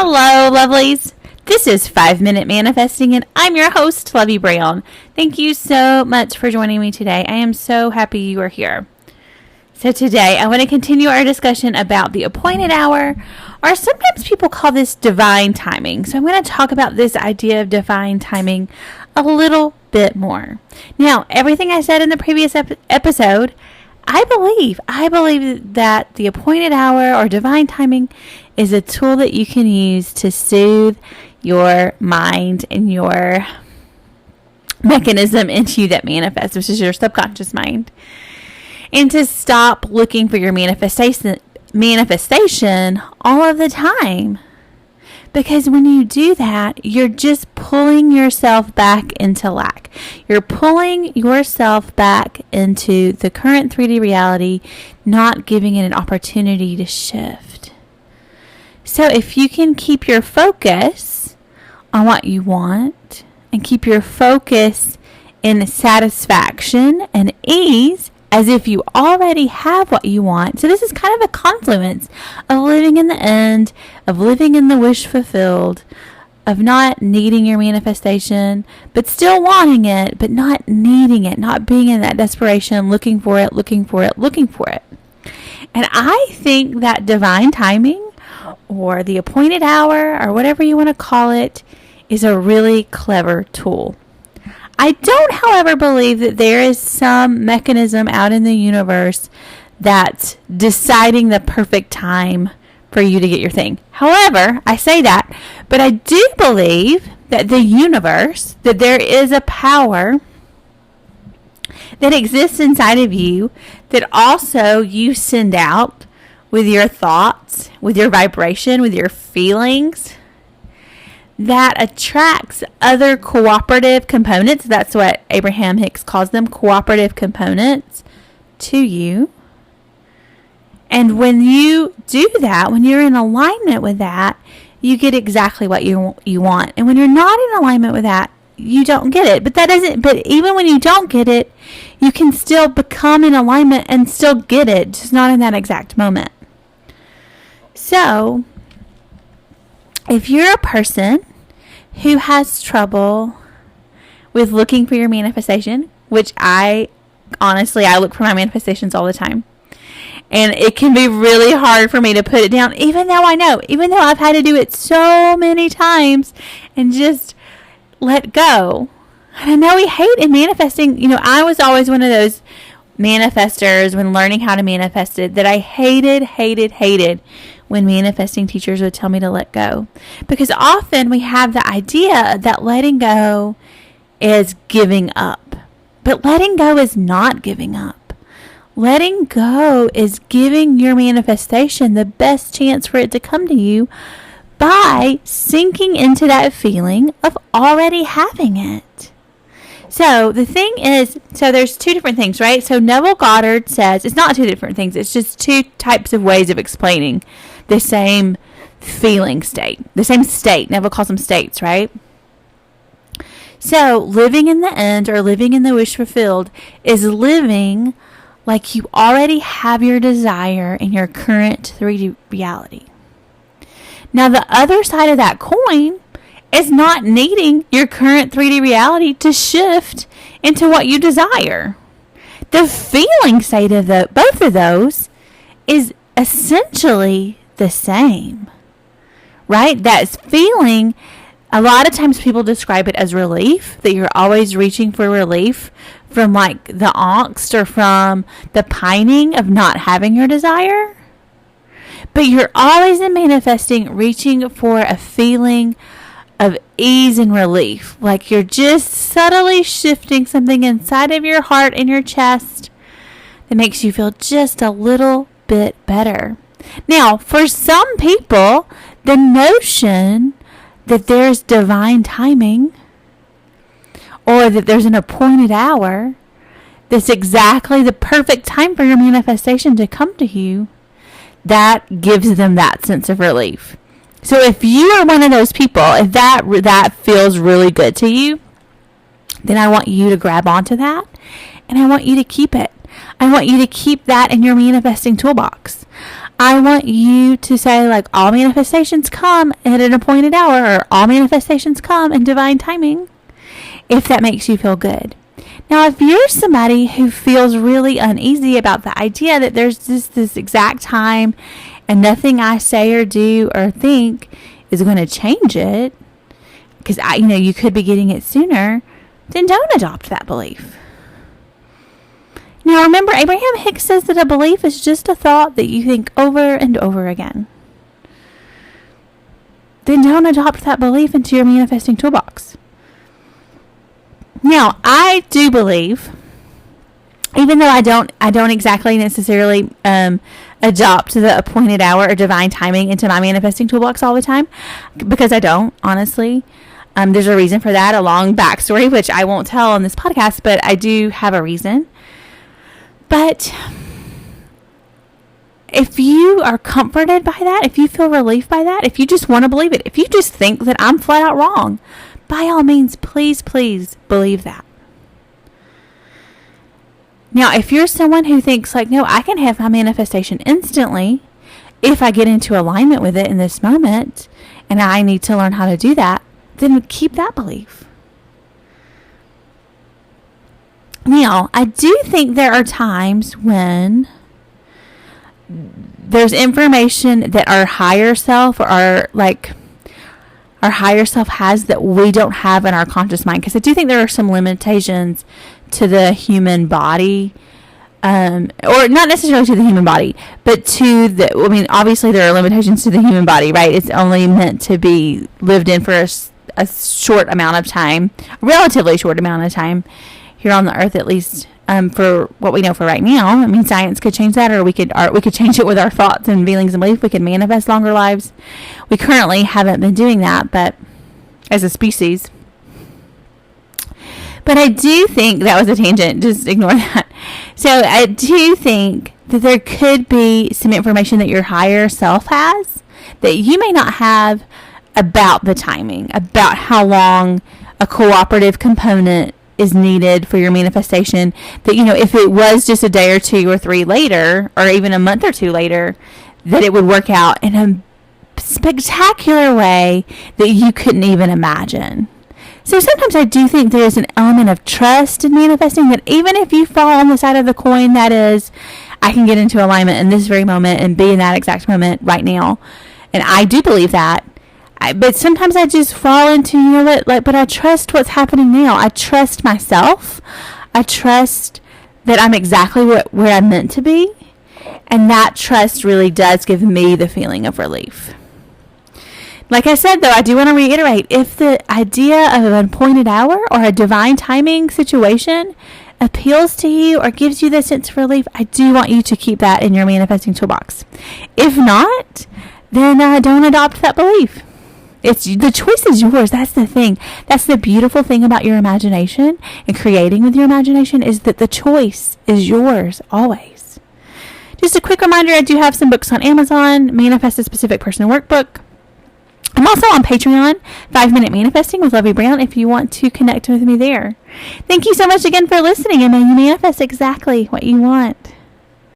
Hello, lovelies. This is 5 Minute Manifesting, and I'm your host, Lovey Brown. Thank you so much for joining me today. I am so happy you are here. So today, I want to continue our discussion about the appointed hour, or sometimes people call this divine timing. So I'm going to talk about this idea of divine timing a little bit more. Now, everything I said in the previous episode, I believe that the appointed hour or divine timing is a tool that you can use to soothe your mind and your mechanism into you that manifests, which is your subconscious mind. And to stop looking for your manifestation all of the time. Because when you do that, you're just pulling yourself back into lack. You're pulling yourself back into the current 3D reality, not giving it an opportunity to shift. So if you can keep your focus on what you want and keep your focus in satisfaction and ease, as if you already have what you want. So this is kind of a confluence of living in the end, of living in the wish fulfilled, of not needing your manifestation, but still wanting it, but not needing it, not being in that desperation, looking for it. And I think that divine timing or the appointed hour or whatever you want to call it is a really clever tool. I don't, however, believe that there is some mechanism out in the universe that's deciding the perfect time for you to get your thing. However, I say that, but I do believe that the universe, that there is a power that exists inside of you that also you send out with your thoughts, with your vibration, with your feelings, that attracts other cooperative components. That's what Abraham Hicks calls them, cooperative components to you. And when you do that, when you're in alignment with that, you get exactly what you want. And when you're not in alignment with that, you don't get it. But even when you don't get it, you can still become in alignment and still get it, just not in that exact moment. So, if you're a person who has trouble with looking for your manifestation, which I look for my manifestations all the time. And it can be really hard for me to put it down, even though I've had to do it so many times and just let go. And I know we hate in manifesting. I was always one of those manifestors when learning how to manifest it that I hated when manifesting teachers would tell me to let go. Because often we have the idea that letting go is giving up. But letting go is not giving up. Letting go is giving your manifestation the best chance for it to come to you by sinking into that feeling of already having it. So the thing is, there's two different things, right? So Neville Goddard says, it's not two different things, it's just two types of ways of explaining the same feeling state, the same state. Neville calls them states, right? So living in the end or living in the wish fulfilled is living like you already have your desire in your current 3D reality. Now the other side of that coin is not needing your current 3D reality to shift into what you desire. The feeling state of both of those is essentially the same, right? That's feeling, a lot of times people describe it as relief, that you're always reaching for relief from like the angst or from the pining of not having your desire. But you're always in manifesting reaching for a feeling of ease and relief. Like you're just subtly shifting something inside of your heart and your chest that makes you feel just a little bit better. Now, for some people, the notion that there's divine timing or that there's an appointed hour that's exactly the perfect time for your manifestation to come to you, that gives them that sense of relief. So if you are one of those people, if that feels really good to you, then I want you to grab onto that and I want you to keep it. I want you to keep that in your manifesting toolbox. I want you to say, like, all manifestations come at an appointed hour, or all manifestations come in divine timing, if that makes you feel good. Now, if you're somebody who feels really uneasy about the idea that there's just this exact time and nothing I say or do or think is going to change it, because you could be getting it sooner, then don't adopt that belief. Now, remember, Abraham Hicks says that a belief is just a thought that you think over and over again. Then don't adopt that belief into your manifesting toolbox. Now, I do believe, even though I don't exactly necessarily adopt the appointed hour or divine timing into my manifesting toolbox all the time, because I don't, honestly. There's a reason for that, a long backstory, which I won't tell on this podcast, but I do have a reason. But if you are comforted by that, if you feel relief by that, if you just want to believe it, if you just think that I'm flat out wrong, by all means, please, please believe that. Now, if you're someone who thinks like, no, I can have my manifestation instantly if I get into alignment with it in this moment, and I need to learn how to do that, then keep that belief. Now, I do think there are times when there's information that our higher self or our higher self has that we don't have in our conscious mind. Because I do think there are some limitations to the human body, or not necessarily to the human body, but obviously there are limitations to the human body, right? It's only meant to be lived in for a short amount of time, a relatively short amount of time here on the earth, at least, for what we know for right now. I mean, science could change that, or we could change it with our thoughts and feelings and beliefs. We could manifest longer lives. We currently haven't been doing that, but as a species. But I do think that was a tangent. Just ignore that. So I do think that there could be some information that your higher self has that you may not have about the timing, about how long a cooperative component is needed for your manifestation, that, if it was just a day or 2 or 3 later, or even a month or 2 later, that it would work out in a spectacular way that you couldn't even imagine. So sometimes I do think there is an element of trust in manifesting, that even if you fall on the side of the coin that is, I can get into alignment in this very moment and be in that exact moment right now. And I do believe that. But sometimes I just fall into, but I trust what's happening now. I trust myself. I trust that I'm exactly where I'm meant to be. And that trust really does give me the feeling of relief. Like I said, though, I do want to reiterate, if the idea of an appointed hour or a divine timing situation appeals to you or gives you the sense of relief, I do want you to keep that in your manifesting toolbox. If not, then don't adopt that belief. The choice is yours. That's the thing. That's the beautiful thing about your imagination and creating with your imagination, is that the choice is yours always. Just a quick reminder, I do have some books on Amazon. Manifest a Specific Person Workbook. I'm also on Patreon, 5 Minute Manifesting with Lovey Brown, if you want to connect with me there. Thank you so much again for listening, and may you manifest exactly what you want.